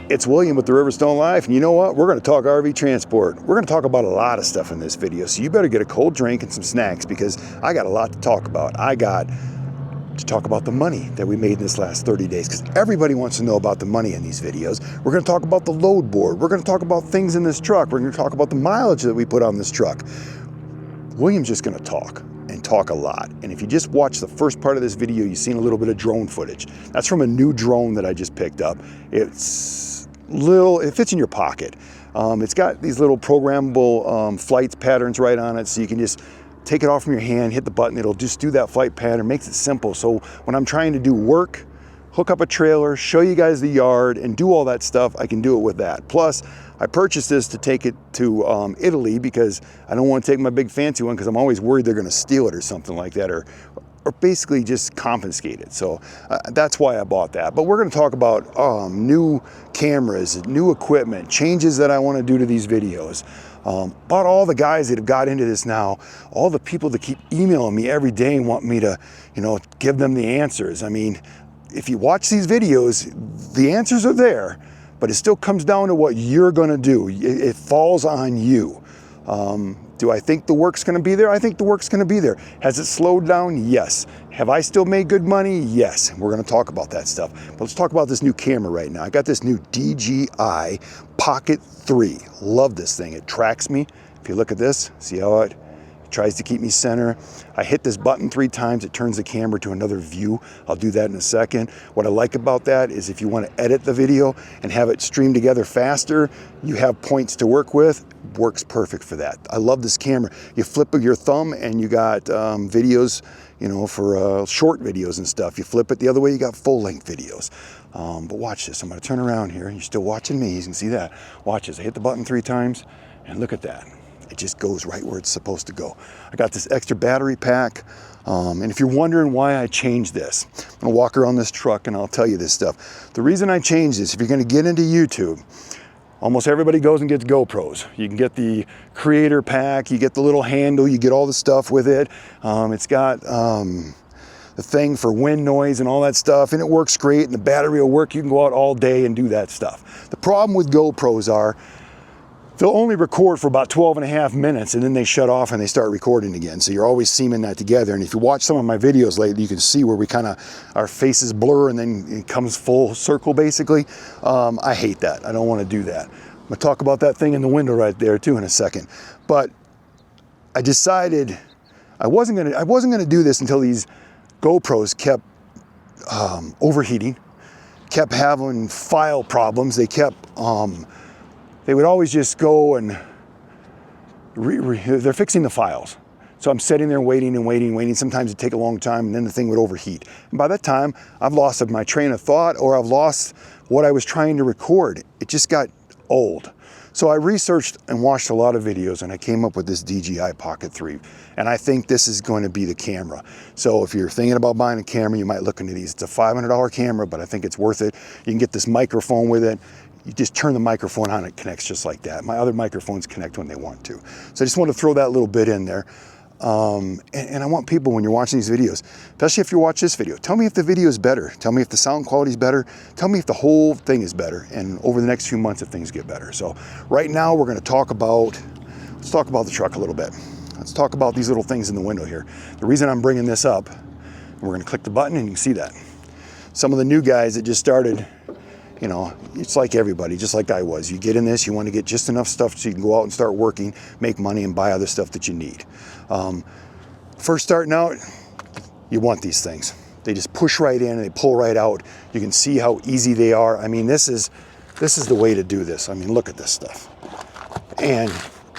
It's William with the Riverstone Life, and you know what? We're going to talk RV transport. We're going to talk about a lot of stuff in this video, so you better get a cold drink and some snacks because I got a lot to talk about. I got to talk about the money that we made in this last 30 days because everybody wants to know about the money in these videos. We're going to talk about the load board. We're going to talk about things in this truck. We're going to talk about the mileage that we put on this truck. William's just going to talk and talk a lot. And if you just watch the first part of this video, you've seen a little bit of drone footage. That's from a new drone that I just picked up. It's little, it fits in your pocket. It's got these little programmable flights patterns right on it, so you can just take it off from your hand, hit the button, it'll just do that flight pattern, makes it simple. So when I'm trying to do work, hook up a trailer, show you guys the yard, and do all that stuff, I can do it with that. Plus, I purchased this to take it to Italy because I don't want to take my big fancy one because I'm always worried they're going to steal it or something like that, or basically just confiscate it. So that's why I bought that. But we're going to talk about new cameras, new equipment, changes that I want to do to these videos. About all the guys that have got into this now, all the people that keep emailing me every day and want me to, you know, give them the answers. I mean, if you watch these videos, the answers are there, but it still comes down to what you're going to do. It falls on you. Do I think the work's going to be there? I think the work's going to be there. Has it slowed down? Yes. Have I still made good money? Yes. We're going to talk about that stuff. But let's talk about this new camera right now. I got this new DJI Pocket 3. Love this thing. It tracks me. If you look at this, see how it tries to keep me center. I hit this button 3 times, it turns the camera to another view. I'll do that in a second. What I like about that is if you want to edit the video and have it stream together faster, you have points to work with. Works perfect for that. I love this camera. You flip your thumb and you got videos, you know, for short videos and stuff. You flip it the other way, you got full-length videos. But watch this. I'm going to turn around here. You're still watching me. You can see that. Watch this. I hit the button 3 times and look at that. It just goes right where it's supposed to go. I got this extra battery pack. And if you're wondering why I changed this, I'm going to walk around this truck and I'll tell you this stuff. The reason I changed this, if you're going to get into YouTube, almost everybody goes and gets GoPros. You can get the creator pack, you get the little handle, you get all the stuff with it. It's got the thing for wind noise and all that stuff, and it works great, and the battery will work. You can go out all day and do that stuff. The problem with GoPros are they'll only record for about 12.5 minutes and then they shut off and they start recording again. So you're always seaming that together. And if you watch some of my videos lately, you can see where we kind of, our faces blur and then it comes full circle basically. I hate that. I don't want to do that. I'm gonna talk about that thing in the window right there too in a second. But I decided I wasn't gonna do this until these GoPros kept overheating, kept having file problems. They kept, they would always just go and they're fixing the files. So I'm sitting there waiting and waiting and waiting. Sometimes it'd take a long time and then the thing would overheat. And by that time, I've lost my train of thought or I've lost what I was trying to record. It just got old. So I researched and watched a lot of videos and I came up with this DJI Pocket 3. And I think this is going to be the camera. So if you're thinking about buying a camera, you might look into these. It's a $500 camera, but I think it's worth it. You can get this microphone with it. You just turn the microphone on, it connects just like that. My other microphones connect when they want to. So I just want to throw that little bit in there. And I want people, when you're watching these videos, especially if you watch this video, tell me if the video is better. Tell me if the sound quality is better. Tell me if the whole thing is better. And over the next few months, if things get better. So right now we're going to talk about, let's talk about the truck a little bit. Let's talk about these little things in the window here. The reason I'm bringing this up, we're going to click the button and you can see that. Some of the new guys that just started, you know, it's like everybody, just like I was. You get in this, you want to get just enough stuff so you can go out and start working, make money, and buy other stuff that you need. First starting out, you want these things. They just push right in and they pull right out. You can see how easy they are. I mean, this is the way to do this. I mean, look at this stuff. And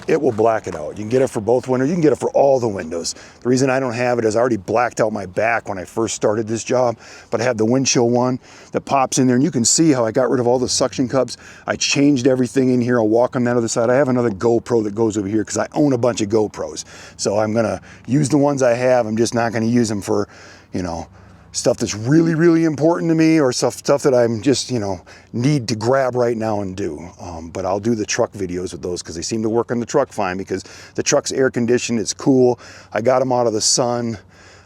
it will black it out. You can get it for both windows. You can get it for all the windows. The reason I don't have it is I already blacked out my back when I first started this job, but I have the windshield one that pops in there and you can see how I got rid of all the suction cups. I changed everything in here. I'll walk on that other side. I have another GoPro that goes over here because I own a bunch of GoPros. So I'm gonna use the ones I have. I'm just not gonna use them for, you know, stuff that's really, really important to me or stuff that I'm just, you know, need to grab right now and do. But I'll do the truck videos with those because they seem to work on the truck fine because the truck's air conditioned, it's cool. I got them out of the sun.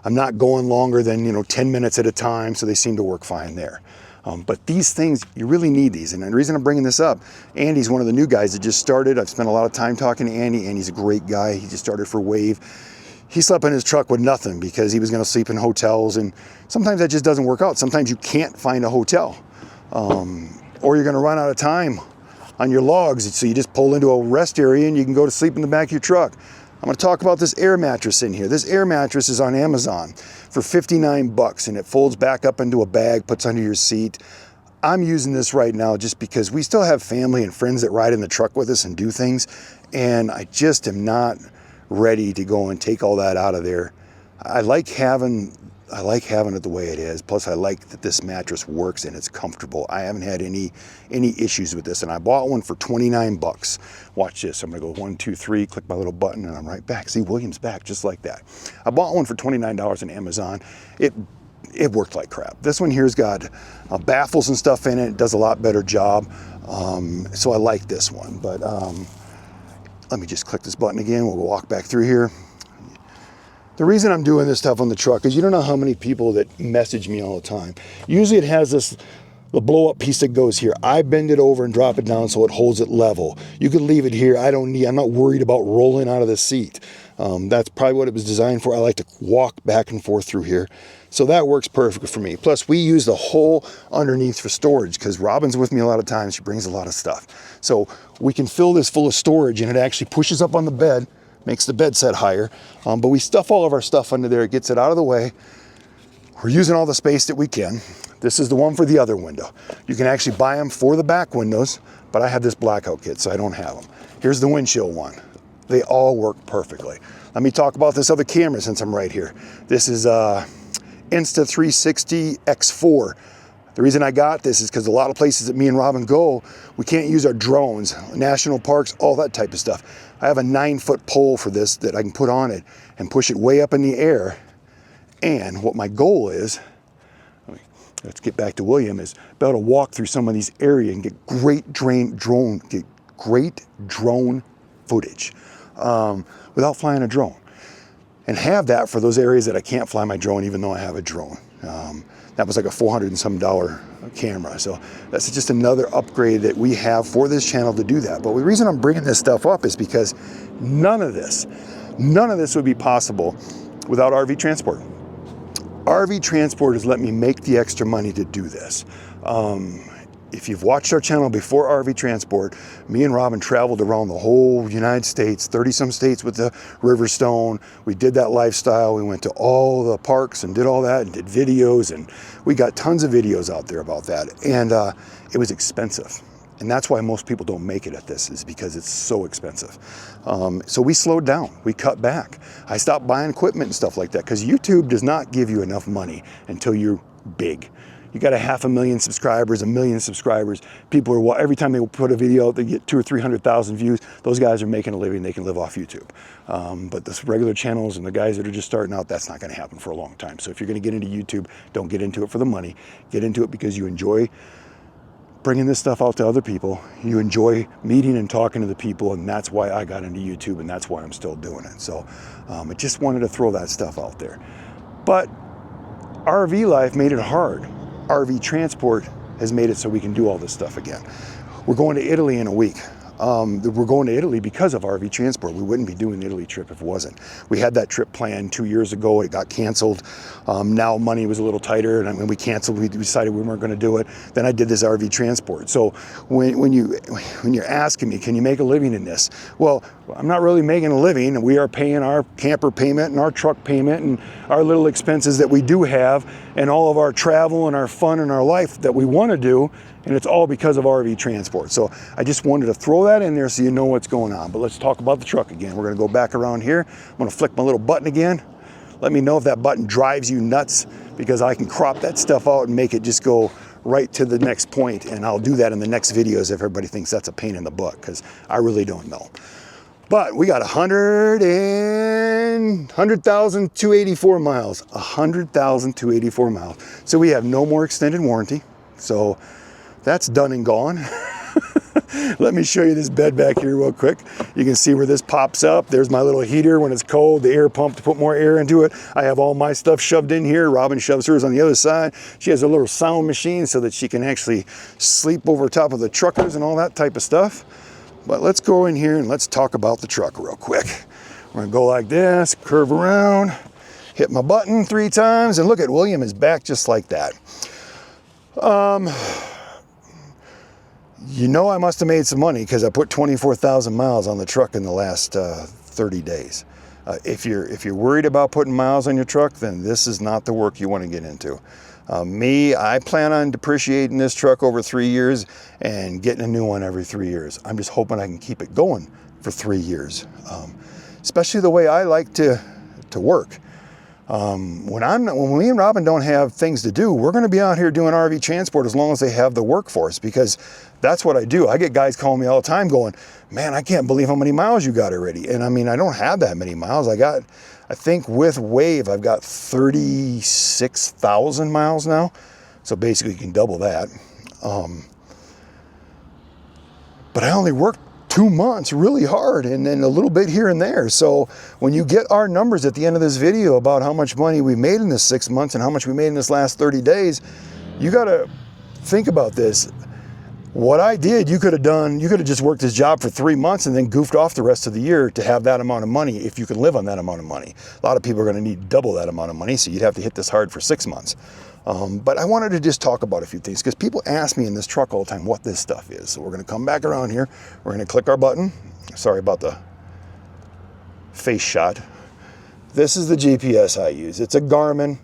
I'm not going longer than, you know, 10 minutes at a time, so they seem to work fine there. But these things, you really need these. And the reason I'm bringing this up, Andy's one of the new guys that just started. I've spent a lot of time talking to Andy. Andy's a great guy. He just started for Wave. He slept in his truck with nothing because he was going to sleep in hotels. And sometimes that just doesn't work out. Sometimes you can't find a hotel. Or you're going to run out of time on your logs. So you just pull into a rest area and you can go to sleep in the back of your truck. I'm going to talk about this air mattress in here. This air mattress is on Amazon for 59 bucks and it folds back up into a bag, puts under your seat. I'm using this right now just because we still have family and friends that ride in the truck with us and do things. And I just am not ready to go and take all that out of there. I like having it the way it is. Plus I like that this mattress works and it's comfortable. I haven't had any issues with this, and I bought one for 29 bucks. Watch this. I'm gonna go 1, 2, 3, click my little button and I'm right back. See, William's back just like that. I bought one for $29 on Amazon. It worked like crap. This one here's got baffles and stuff in it. It does a lot better job. So I like this one, but let me just click this button again. We'll walk back through here. The reason I'm doing this stuff on the truck is you don't know how many people that message me all the time. Usually it has the blow up piece that goes here. I bend it over and drop it down so it holds it level. You could leave it here. I'm not worried about rolling out of the seat. That's probably what it was designed for. I like to walk back and forth through here. So that works perfect for me. Plus we use the hole underneath for storage because Robin's with me a lot of times. She brings a lot of stuff. So we can fill this full of storage and it actually pushes up on the bed, makes the bed set higher, but we stuff all of our stuff under there. It gets it out of the way. We're using all the space that we can. This is the one for the other window. You can actually buy them for the back windows, but I have this blackout kit, so I don't have them. Here's the windshield one. They all work perfectly. Let me talk about this other camera since I'm right here. This is Insta360 X4. The reason I got this is because a lot of places that me and Robin go, we can't use our drones, national parks, all that type of stuff. I have a 9-foot pole for this that I can put on it and push it way up in the air. And what my goal is, let's get back to William, is be able to walk through some of these areas and get great drone footage without flying a drone. And have that for those areas that I can't fly my drone even though I have a drone. That was like a $400 and some camera. So that's just another upgrade that we have for this channel to do that. But the reason I'm bringing this stuff up is because none of this would be possible without RV Transport. RV Transport has let me make the extra money to do this. If you've watched our channel before RV Transport, me and Robin traveled around the whole United States, 30-some states with the Riverstone. We did that lifestyle. We went to all the parks and did all that and did videos, and we got tons of videos out there about that. And it was expensive. And that's why most people don't make it at this, is because it's so expensive. So we slowed down, we cut back. I stopped buying equipment and stuff like that because YouTube does not give you enough money until you're big. You got 500,000 subscribers, 1 million subscribers. People are, every time they put a video out, they get 200,000 or 300,000 views. Those guys are making a living, they can live off YouTube. But the regular channels and the guys that are just starting out, that's not gonna happen for a long time. So if you're gonna get into YouTube, don't get into it for the money. Get into it because you enjoy bringing this stuff out to other people. You enjoy meeting and talking to the people, and that's why I got into YouTube, and that's why I'm still doing it. So I just wanted to throw that stuff out there. But RV life made it hard. RV Transport has made it so we can do all this stuff again. We're going to Italy in a week. We're going to Italy because of RV Transport. We wouldn't be doing the Italy trip if it wasn't. We had that trip planned 2 years ago. It got canceled. Now money was a little tighter, and when we canceled, we decided we weren't going to do it. Then I did this RV Transport. So when you're asking me, can you make a living in this? Well, I'm not really making a living. We are paying our camper payment and our truck payment and our little expenses that we do have, and all of our travel and our fun and our life that we want to do. And it's all because of RV Transport. So I just wanted to throw that in there so you know what's going on. But let's talk about the truck again. We're gonna go back around here. I'm gonna flick my little button again. Let me know if that button drives you nuts, because I can crop that stuff out and make it just go right to the next point. And I'll do that in the next videos if everybody thinks that's a pain in the butt, because I really don't know. But we got 100,284 miles. 100,284 miles. So we have no more extended warranty. So that's done and gone. Let me show you this bed back here real quick. You can see where this pops up. There's my little heater when it's cold, the air pump to put more air into it. I have all my stuff shoved in here. Robin shoves hers on the other side. She has a little sound machine so that she can actually sleep over top of the truckers and all that type of stuff. But let's go in here and let's talk about the truck real quick. We're gonna go like this, curve around, hit my button 3 times, and look at William is back just like that. You know I must have made some money because I put 24,000 miles on the truck in the last 30 days. If you're worried about putting miles on your truck, then this is not the work you want to get into. I plan on depreciating this truck over 3 years and getting a new one every 3 years. I'm just hoping I can keep it going for 3 years, especially the way I like to work. When me and Robin don't have things to do, we're going to be out here doing RV transport as long as they have the workforce, because that's what I do. I get guys calling me all the time going, man, I can't believe how many miles you got already. And I mean, I don't have that many miles. I think with Wave, I've got 36,000 miles now. So basically you can double that. But I only worked 2 months really hard and then a little bit here and there. So when you get our numbers at the end of this video about how much money we made in this 6 months and how much we made in this last 30 days, you got to think about this. What I did, you could have just worked this job for 3 months and then goofed off the rest of the year to have that amount of money if you can live on that amount of money. A lot of people are going to need double that amount of money, so you'd have to hit this hard for 6 months. But I wanted to just talk about a few things because people ask me in this truck all the time what this stuff is. So we're going to come back around here. We're going to click our button. Sorry about the face shot. This is the GPS I use. It's a Garmin.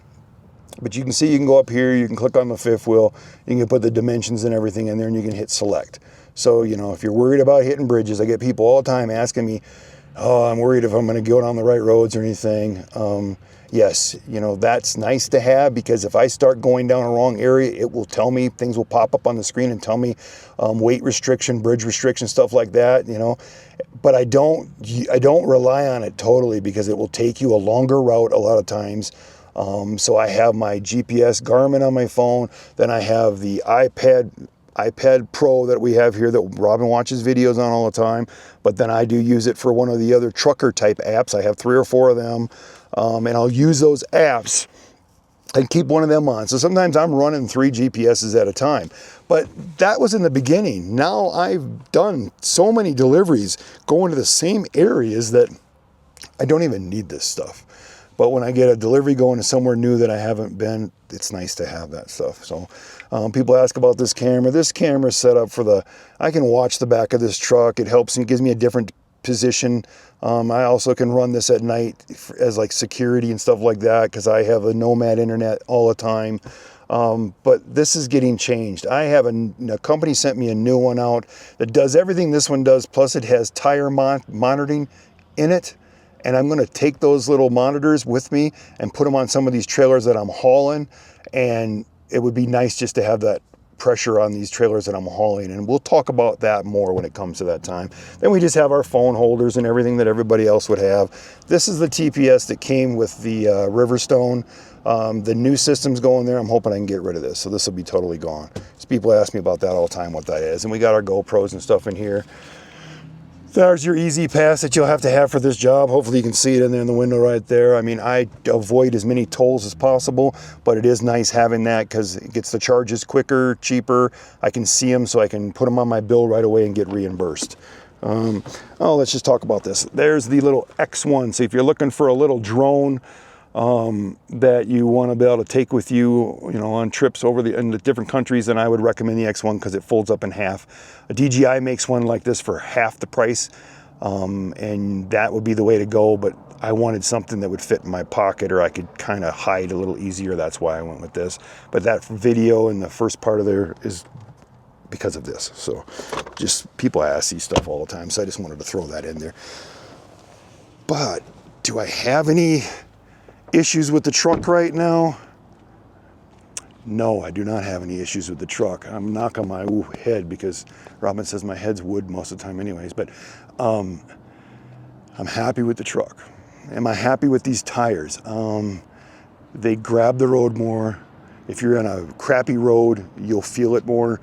But you can see you can go up here, you can click on the 5th wheel, you can put the dimensions and everything in there, and you can hit select. So, you know, if you're worried about hitting bridges, I get people all the time asking me, oh, I'm worried if I'm going to go down the right roads or anything. Yes, you know, that's nice to have, because if I start going down a wrong area, it will tell me, things will pop up on the screen and tell me weight restriction, bridge restriction, stuff like that, you know. But I don't rely on it totally, because it will take you a longer route a lot of times. So I have my GPS Garmin on my phone, then I have the iPad Pro that we have here that Robin watches videos on all the time, but then I do use it for one of the other trucker type apps. I have 3 or 4 of them, and I'll use those apps and keep one of them on. So sometimes I'm running 3 GPSs at a time, but that was in the beginning. Now I've done so many deliveries going to the same areas that I don't even need this stuff. But when I get a delivery going to somewhere new that I haven't been, it's nice to have that stuff. So people ask about this camera. This camera is set up for I can watch the back of this truck. It helps and gives me a different position. I also can run this at night as like security and stuff like that, because I have a Nomad internet all the time. But this is getting changed. I have a company sent me a new one out that does everything this one does, plus it has tire monitoring in it. And I'm going to take those little monitors with me and put them on some of these trailers that I'm hauling. And it would be nice just to have that pressure on these trailers that I'm hauling. And we'll talk about that more when it comes to that time. Then we just have our phone holders and everything that everybody else would have. This is the TPS that came with the Riverstone. The new system's going there. I'm hoping I can get rid of this. So this will be totally gone. So people ask me about that all the time, what that is. And we got our GoPros and stuff in here. There's your easy pass that you'll have to have for this job. Hopefully you can see it in there in the window right there. I mean, I avoid as many tolls as possible, but it is nice having that because it gets the charges quicker, cheaper. I can see them, so I can put them on my bill right away and get reimbursed. Let's just talk about this. There's the little X1. So if you're looking for a little drone that you want to be able to take with you, on trips in the different countries, then I would recommend the X1 because it folds up in half. A DJI makes one like this for half the price, and that would be the way to go. But I wanted something that would fit in my pocket, or I could kind of hide a little easier. That's why I went with this. But that video in the first part of there is because of this. So just people ask these stuff all the time, so I just wanted to throw that in there. But do I have any issues with the truck right now? No, I do not have any issues with the truck. I'm knocking my head because Robin says my head's wood most of the time anyways, but I'm happy with the truck. Am I happy with these tires? They grab the road more. If you're on a crappy road, you'll feel it more,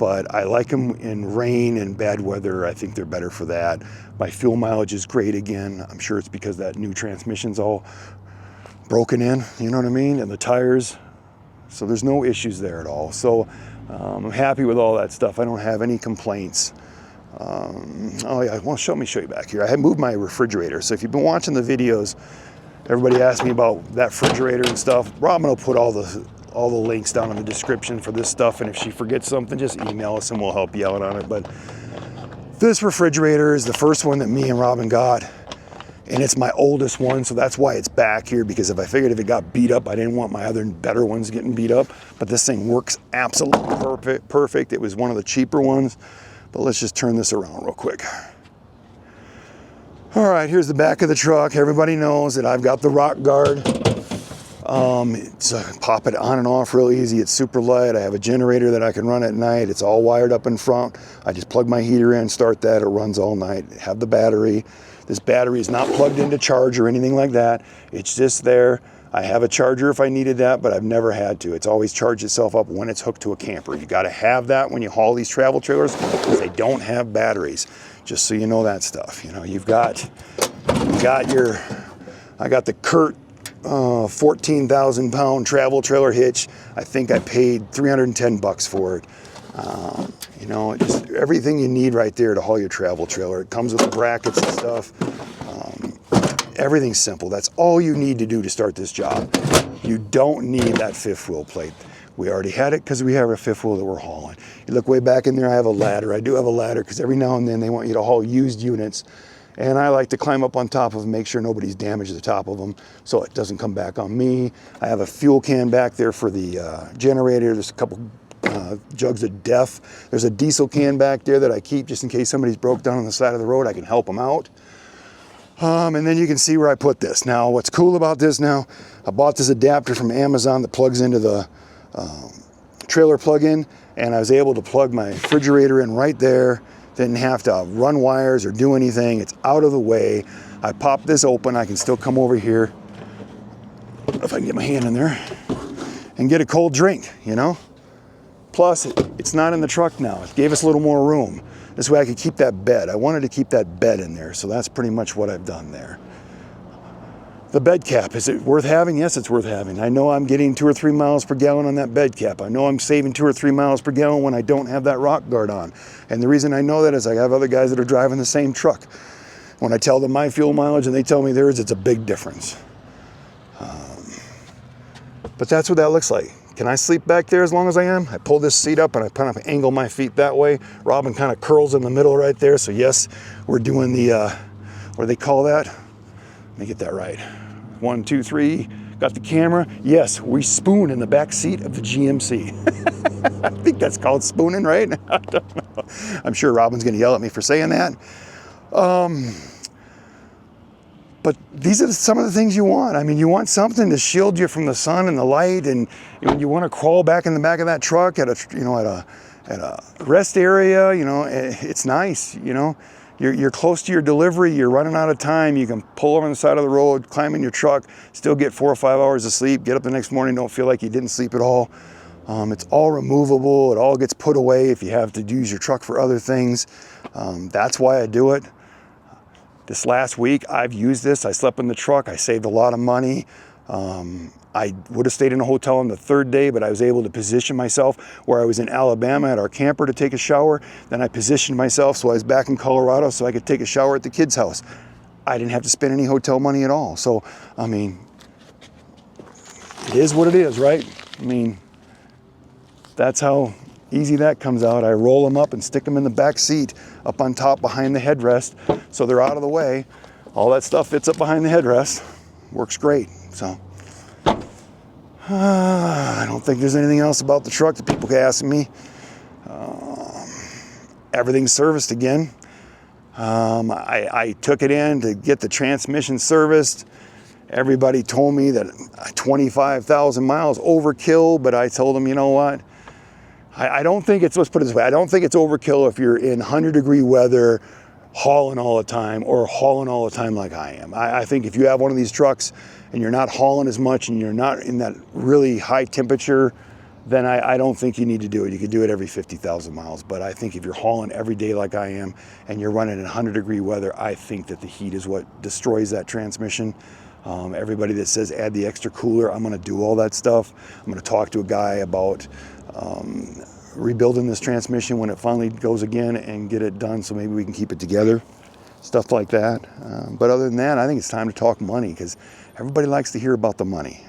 but I like them in rain and bad weather. I think they're better for that. My fuel mileage is great again. I'm sure it's because that new transmission's all broken in, you know what I mean, and the tires. So there's no issues there at all. So I'm happy with all that stuff. I don't have any complaints. Oh yeah, well, show you back here. I had moved my refrigerator. So if you've been watching the videos, everybody asked me about that refrigerator and stuff. Robin will put all the links down in the description for this stuff, and if she forgets something, just email us and we'll help you out on it. But this refrigerator is the first one that me and Robin got, and it's my oldest one, so that's why it's back here, because if I figured if it got beat up, I didn't want my other better ones getting beat up. But this thing works absolutely perfect. It was one of the cheaper ones. But let's just turn this around real quick. All right, here's the back of the truck. Everybody knows that I've got the rock guard. Pop it on and off real easy. It's super light. I have a generator that I can run at night. It's all wired up in front. I just plug my heater in, start that. It runs all night. Have the battery. This battery is not plugged into charge or anything like that. It's just there. I have a charger if I needed that, but I've never had to. It's always charged itself up when it's hooked to a camper. You got to have that when you haul these travel trailers, because they don't have batteries. Just so you know that stuff. You know, I got the CURT 14,000 pound travel trailer hitch. I think I paid 310 bucks for it. You know, just everything you need right there to haul your travel trailer. It comes with the brackets and stuff. Everything's simple. That's all you need to do to start this job. You don't need that fifth wheel plate. We already had it because we have a fifth wheel that we're hauling. You look way back in there, I have a ladder. I do have a ladder because every now and then they want you to haul used units. And I like to climb up on top of them, make sure nobody's damaged the top of them so it doesn't come back on me. I have a fuel can back there for the generator. There's a couple jugs of DEF. There's a diesel can back there that I keep just in case somebody's broke down on the side of the road. I can help them out. And then you can see where I put this. Now, what's cool about this now, I bought this adapter from Amazon that plugs into the trailer plug-in, and I was able to plug my refrigerator in right there. Didn't have to run wires or do anything. It's out of the way. I pop this open. I can still come over here, if I can get my hand in there, and get a cold drink, you know? Plus, it's not in the truck now. It gave us a little more room. This way I could keep that bed. I wanted to keep that bed in there, so that's pretty much what I've done there. The bed cap, is it worth having? Yes, it's worth having. I know I'm getting 2 or 3 miles per gallon on that bed cap. I know I'm saving 2 or 3 miles per gallon when I don't have that rock guard on. And the reason I know that is I have other guys that are driving the same truck. When I tell them my fuel mileage and they tell me theirs, it's a big difference. But that's what that looks like. Can I sleep back there as long as I am? I pull this seat up and I kind of angle my feet that way. Robin kind of curls in the middle right there. So yes, we're doing the, what do they call that? Let me get that right. 1, 2, 3, got the camera. Yes, we spoon in the back seat of the GMC. I think that's called spooning, right? I don't know. I'm sure Robin's gonna yell at me for saying that. But these are some of the things you want. I mean, you want something to shield you from the sun and the light, and you want to crawl back in the back of that truck at a rest area. You know, it's nice. You know, you're close to your delivery. You're running out of time. You can pull over on the side of the road, climb in your truck, still get 4 or 5 hours of sleep. Get up the next morning, don't feel like you didn't sleep at all. It's all removable. It all gets put away if you have to use your truck for other things. That's why I do it. This last week, I've used this. I slept in the truck. I saved a lot of money. I would have stayed in a hotel on the 3rd day, but I was able to position myself where I was in Alabama at our camper to take a shower. Then I positioned myself so I was back in Colorado so I could take a shower at the kids' house. I didn't have to spend any hotel money at all. So, I mean, it is what it is, right? I mean, that's how easy that comes out. I roll them up and stick them in the back seat up on top behind the headrest so they're out of the way. All that stuff fits up behind the headrest. Works great. So I don't think there's anything else about the truck that people can ask me. Everything's serviced again. I took it in to get the transmission serviced. Everybody told me that 25,000 miles overkill, but I told them, you know what? I don't think it's, let's put it this way, I don't think it's overkill if you're in 100-degree weather hauling all the time or hauling all the time like I am. I think if you have one of these trucks and you're not hauling as much and you're not in that really high temperature then I don't think you need to do it. You could do it every 50,000 miles. But I think if you're hauling every day like I am and you're running in 100-degree weather, I think that the heat is what destroys that transmission. Everybody that says add the extra cooler, I'm going to do all that stuff. I'm going to talk to a guy about rebuilding this transmission when it finally goes again and get it done so maybe we can keep it together. Stuff like that. But other than that, I think it's time to talk money because everybody likes to hear about the money.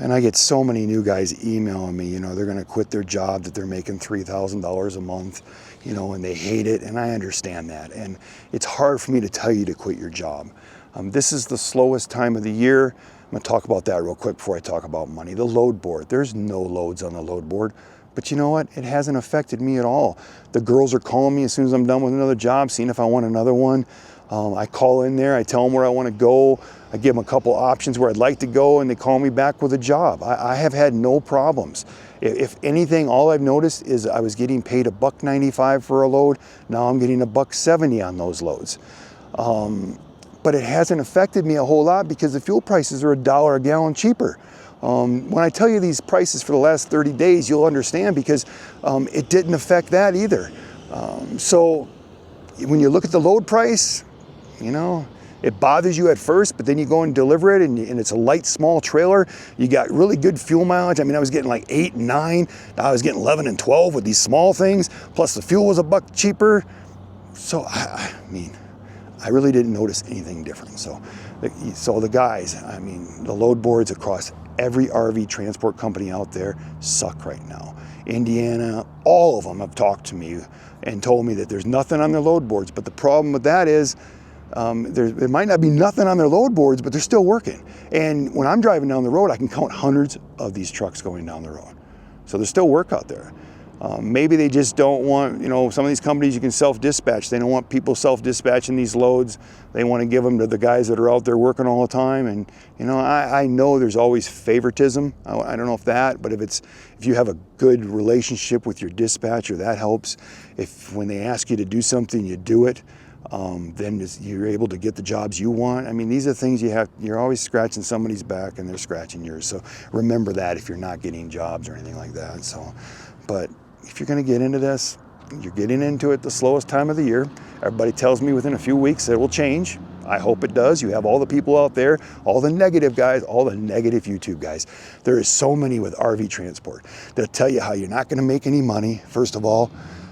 And I get so many new guys emailing me, you know, they're going to quit their job that they're making $3,000 a month, you know, and they hate it. And I understand that. And it's hard for me to tell you to quit your job. This is the slowest time of the year. I'm going to talk about that real quick before I talk about money. The load board, there's no loads on the load board. But you know what? It hasn't affected me at all. The girls are calling me as soon as I'm done with another job, seeing if I want another one. I call in there, I tell them where I want to go. I give them a couple options where I'd like to go, and they call me back with a job. I have had no problems. If anything, all I've noticed is I was getting paid $1.95 for a load. Now I'm getting $1.70 on those loads. But it hasn't affected me a whole lot because the fuel prices are $1 a gallon cheaper. When I tell you these prices for the last 30 days, you'll understand because it didn't affect that either. So when you look at the load price, you know, it bothers you at first, but then you go and deliver it and it's a light, small trailer. You got really good fuel mileage. I mean, I was getting like 8 and 9. Now I was getting 11 and 12 with these small things. Plus the fuel was $1 cheaper. So, I mean, I really didn't notice anything different. So the guys, I mean, the load boards across every RV transport company out there suck right now. Indiana, all of them have talked to me and told me that there's nothing on their load boards. But the problem with that is there might not be nothing on their load boards, but they're still working. And when I'm driving down the road, I can count hundreds of these trucks going down the road. So there's still work out there. Maybe they just don't want, you know, some of these companies you can self-dispatch. They don't want people self-dispatching these loads. They want to give them to the guys that are out there working all the time. And, you know, I know there's always favoritism. I don't know if that, but if you have a good relationship with your dispatcher, that helps. If when they ask you to do something, you do it, then you're able to get the jobs you want. I mean, these are things you're always scratching somebody's back and they're scratching yours. So remember that if you're not getting jobs or anything like that. So, but if you're going to get into this, you're getting into it the slowest time of the year. Everybody tells me within a few weeks it will change. I hope it does. You have all the people out there, all the negative guys, all the negative YouTube guys. There is so many with RV transport that tell you how you're not going to make any money, first of all.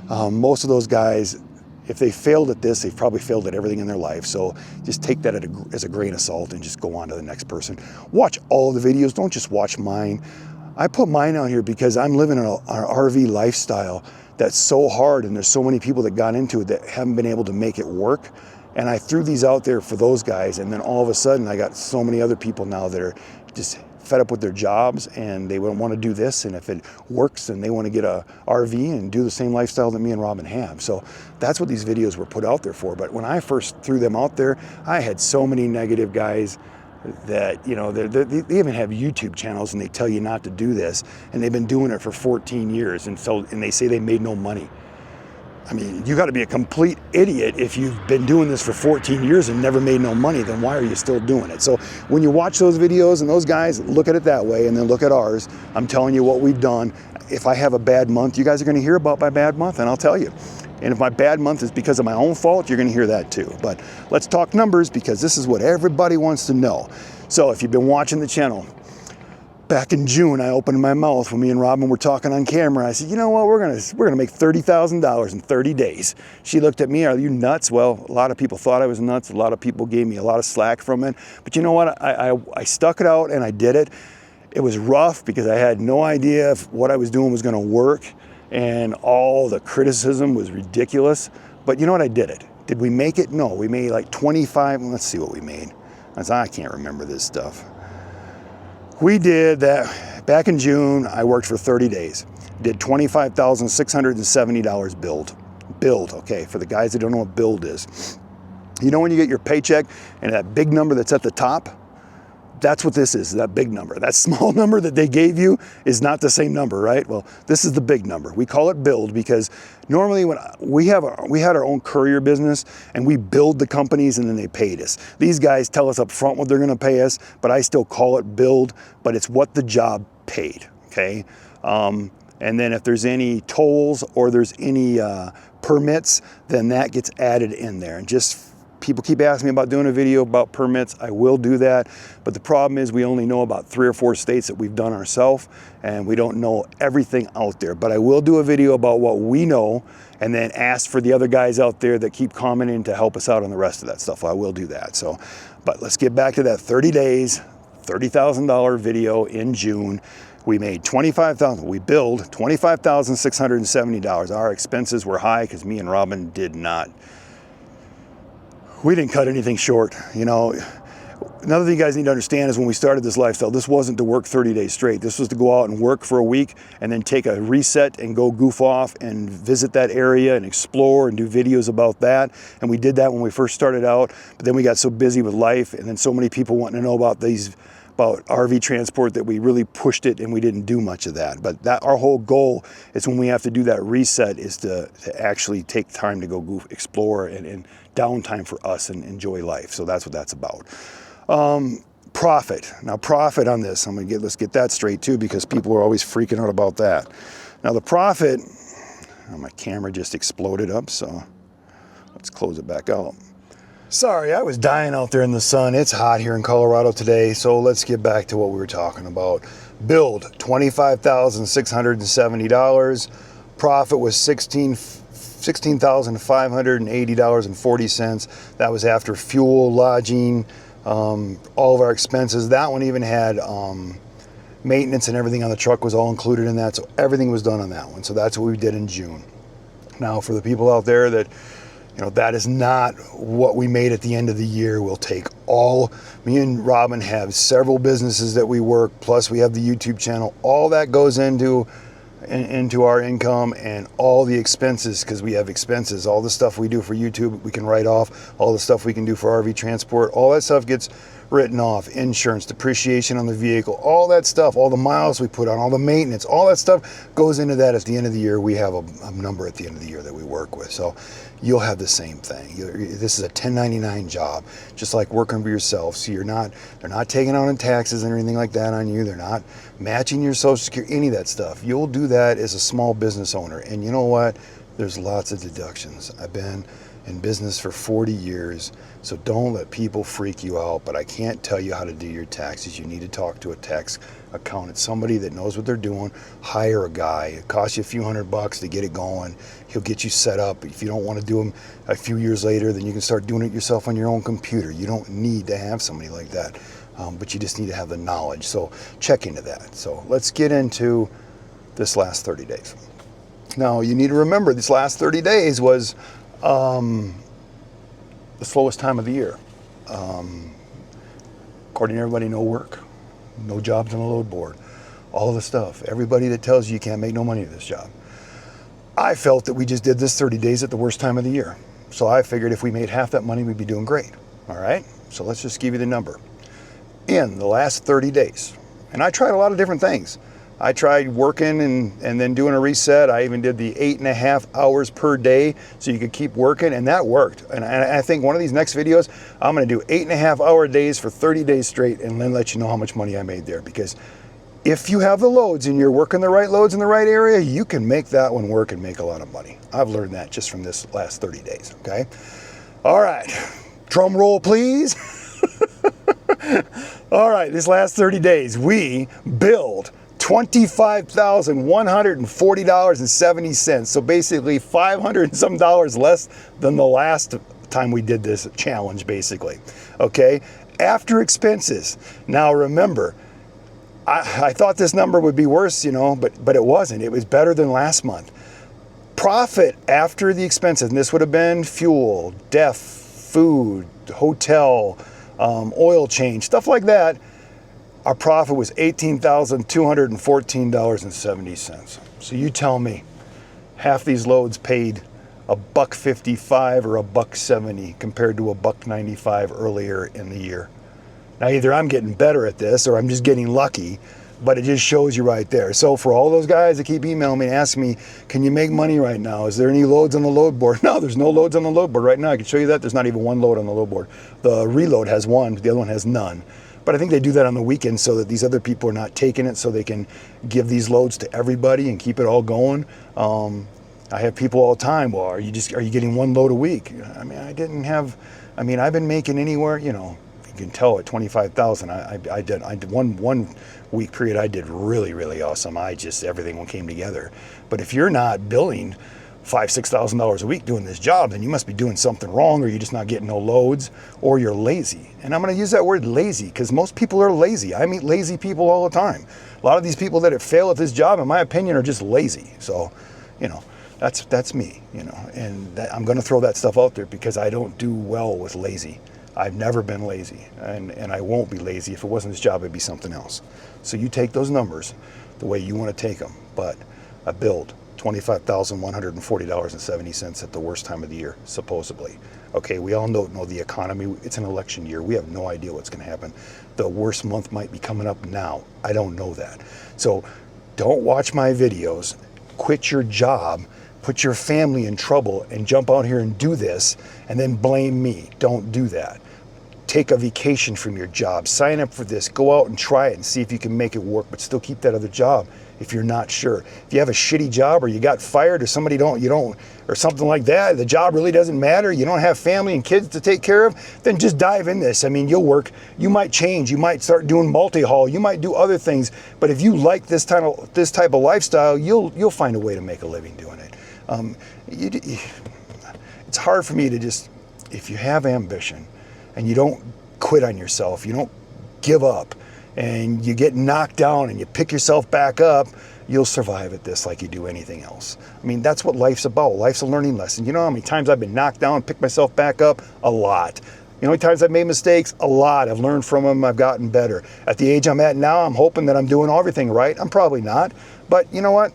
Most of those guys, if they failed at this, they've probably failed at everything in their life. So just take that as a grain of salt and just go on to the next person. Watch all the videos. Don't just watch mine. I put mine out here because I'm living an RV lifestyle that's so hard, and there's so many people that got into it that haven't been able to make it work. And I threw these out there for those guys, and then all of a sudden I got so many other people now that are just fed up with their jobs and they want to do this, and if it works then they want to get a RV and do the same lifestyle that me and Robin have. So that's what these videos were put out there for. But when I first threw them out there, I had so many negative guys that, you know, they even have YouTube channels and they tell you not to do this, and they've been doing it for 14 years and they say they made no money. I mean, you got to be a complete idiot if you've been doing this for 14 years and never made no money. Then why are you still doing it? So when you watch those videos and those guys, look at it that way and then look at ours. I'm telling you what we've done. If I have a bad month, you guys are going to hear about my bad month, and I'll tell you. And if my bad month is because of my own fault, you're going to hear that too. But let's talk numbers, because this is what everybody wants to know. So if you've been watching the channel, back in June, I opened my mouth when me and Robin were talking on camera. I said, you know what, we're gonna make $30,000 in 30 days. She looked at me, are you nuts? Well, a lot of people thought I was nuts. A lot of people gave me a lot of slack from it. But you know what, I stuck it out and I did it. It was rough because I had no idea if what I was doing was gonna work, and all the criticism was ridiculous. But you know what, I did it. Did we make it? No, we made like 25, let's see what we made. I can't remember this stuff. We did that back in June. I worked for 30 days. Did $25,670 build, okay, for the guys that don't know what build is. You know when you get your paycheck and that big number that's at the top? That's what this is, that big number. That small number that they gave you is not the same number, right? Well, this is the big number. We call it build because normally when we had our own courier business and we build the companies and then they paid us. These guys tell us up front what they're gonna pay us, but I still call it build, but it's what the job paid, okay? And then if there's any tolls or there's any permits, then that gets added in there. And just people keep asking me about doing a video about permits. I will do that, but the problem is we only know about 3 or 4 states that we've done ourselves, and we don't know everything out there. But I will do a video about what we know and then ask for the other guys out there that keep commenting to help us out on the rest of that stuff. I will do that. So, but let's get back to that 30 days, $30,000 video in June. We made $25,000, we billed $25,670. Our expenses were high because me and Robin we didn't cut anything short. You know, another thing you guys need to understand is when we started this lifestyle, this wasn't to work 30 days straight. This was to go out and work for a week and then take a reset and go goof off and visit that area and explore and do videos about that. And we did that when we first started out, but then we got so busy with life and then so many people wanting to know about RV transport that we really pushed it and we didn't do much of that. But our whole goal is when we have to do that reset is to actually take time to go explore and downtime for us and enjoy life. So that's what that's about. Profit. Now profit on this, let's get that straight too, because people are always freaking out about that. Now the profit, my camera just exploded up, so let's close it back out. Sorry, I was dying out there in the sun. It's hot here in Colorado today, so let's get back to what we were talking about. Build, $25,670. Profit was $16,580.40. That was after fuel, lodging, all of our expenses. That one even had maintenance and everything on the truck was all included in that, so everything was done on that one. So that's what we did in June. Now, for the people out there that that is not what we made at the end of the year. We'll take me and Robin have several businesses that we work, plus we have the YouTube channel. All that goes into our income and all the expenses, because we have expenses. All the stuff we do for YouTube, we can write off. All the stuff we can do for RV transport, all that stuff gets written off. Insurance, depreciation on the vehicle, all that stuff, all the miles we put on, all the maintenance, all that stuff goes into that. At the end of the year, we have a number at the end of the year that we work with. So you'll have the same thing. This is a 1099 job, just like working for yourself. So they're not taking out on taxes and anything like that on you. They're not matching your Social Security, any of that stuff. You'll do that as a small business owner. And you know what? There's lots of deductions. I've been in business for 40 years, so don't let people freak you out, but I can't tell you how to do your taxes. You need to talk to a tax accountant, somebody that knows what they're doing. Hire a guy. It costs you a few $100 to get it going. He'll get you set up. If you don't want to do them a few years later, then you can start doing it yourself on your own computer. You don't need to have somebody like that, but you just need to have the knowledge. So check into that. So let's get into this last 30 days. Now, you need to remember this last 30 days was the slowest time of the year. According to everybody, no work, no jobs on the load board, all the stuff. Everybody that tells you can't make no money at this job. I felt that we just did this 30 days at the worst time of the year. So I figured if we made half that money, we'd be doing great. All right, so let's just give you the number. In the last 30 days, and I tried a lot of different things. I tried working and then doing a reset. I even did the 8.5 hours per day so you could keep working, and that worked. And I think one of these next videos, I'm gonna do 8.5 hour days for 30 days straight and then let you know how much money I made there. Because if you have the loads and you're working the right loads in the right area, you can make that one work and make a lot of money. I've learned that just from this last 30 days, okay? All right, drum roll please. All right, this last 30 days, we billed $25,140.70. So basically $500 and some less than the last time we did this challenge, basically. Okay, after expenses. Now remember, I thought this number would be worse, but it wasn't. It was better than last month. Profit after the expenses, and this would have been fuel, DEF, food, hotel, oil change, stuff like that. Our profit was $18,214.70. So you tell me, half these loads paid $1.55 or $1.70 compared to $1.95 earlier in the year. Now either I'm getting better at this or I'm just getting lucky, but it just shows you right there. So for all those guys that keep emailing me and asking me, can you make money right now? Is there any loads on the load board? No, there's no loads on the load board right now. I can show you that. There's not even one load on the load board. The reload has one, the other one has none. But I think they do that on the weekends so that these other people are not taking it, so they can give these loads to everybody and keep it all going. I have people all the time, well, are you getting one load a week? I mean, I've been making anywhere, you know, you can tell at 25,000, I did one week period, I did really awesome. Everything came together. But if you're not billing $5,000–6,000 a week doing this job, then you must be doing something wrong, or you're just not getting no loads, or you're lazy. And I'm going to use that word lazy because most people are lazy. I meet lazy people all the time. A lot of these people that have failed at this job, in my opinion, are just lazy. So, you know, that's me, you know, and I'm going to throw that stuff out there because I don't do well with lazy. I've never been lazy, and I won't be lazy. If it wasn't this job, it'd be something else. So you take those numbers the way you want to take them. But a build, $25,140.70 at the worst time of the year, supposedly. Okay, we all know the economy. It's an election year. We have no idea what's going to happen. The worst month might be coming up now. I don't know that. So don't watch my videos. Quit your job. Put your family in trouble and jump out here and do this and then blame me. Don't do that. Take a vacation from your job. Sign up for this. Go out and try it and see if you can make it work, but still keep that other job if you're not sure. If you have a shitty job or you got fired or somebody or something like that, the job really doesn't matter, you don't have family and kids to take care of, then just dive in this. I mean, you'll work, you might change, you might start doing multi-haul, you might do other things, but if you like this type of lifestyle, you'll find a way to make a living doing it. It's hard for me to just, if you have ambition and you don't quit on yourself, you don't give up, and you get knocked down and you pick yourself back up, you'll survive at this like you do anything else. I mean, that's what life's about. Life's a learning lesson. You know how many times I've been knocked down and picked myself back up? A lot. You know how many times I've made mistakes? A lot. I've learned from them. I've gotten better. At the age I'm at now, I'm hoping that I'm doing everything right. I'm probably not. But you know what?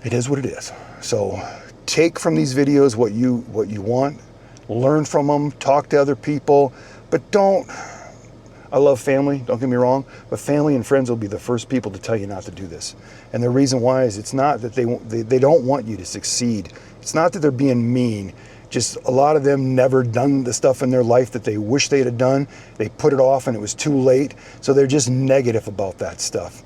It is what it is. So take from these videos what you want. Learn from them. Talk to other people. But don't... I love family, don't get me wrong, but family and friends will be the first people to tell you not to do this. And the reason why is it's not that they don't want you to succeed. It's not that they're being mean. Just a lot of them never done the stuff in their life that they wish they'd have done. They put it off and it was too late. So they're just negative about that stuff.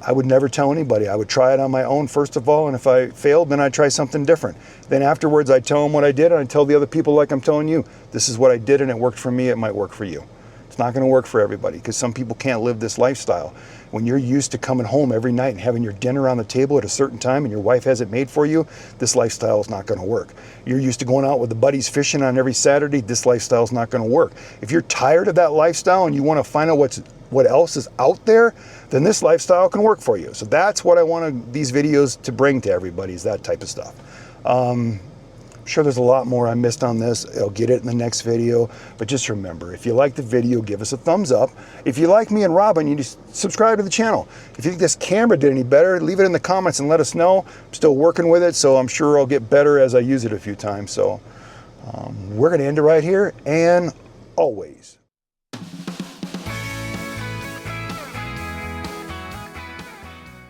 I would never tell anybody. I would try it on my own first of all, and if I failed, then I'd try something different. Then afterwards, I'd tell them what I did, and I'd tell the other people like I'm telling you, this is what I did and it worked for me, it might work for you. It's not gonna work for everybody, because some people can't live this lifestyle. When you're used to coming home every night and having your dinner on the table at a certain time and your wife has it made for you, this lifestyle is not gonna work. You're used to going out with the buddies fishing on every Saturday, this lifestyle is not gonna work. If you're tired of that lifestyle and you wanna find out what else is out there, then this lifestyle can work for you. So that's what I wanted these videos to bring to everybody, is that type of stuff. I'm sure there's a lot more I missed on this. I'll get it in the next video. But just remember, if you like the video, give us a thumbs up. If you like me and Robin, you just subscribe to the channel. If you think this camera did any better, leave it in the comments and let us know. I'm still working with it, so I'm sure I'll get better as I use it a few times. So we're gonna end it right here, and always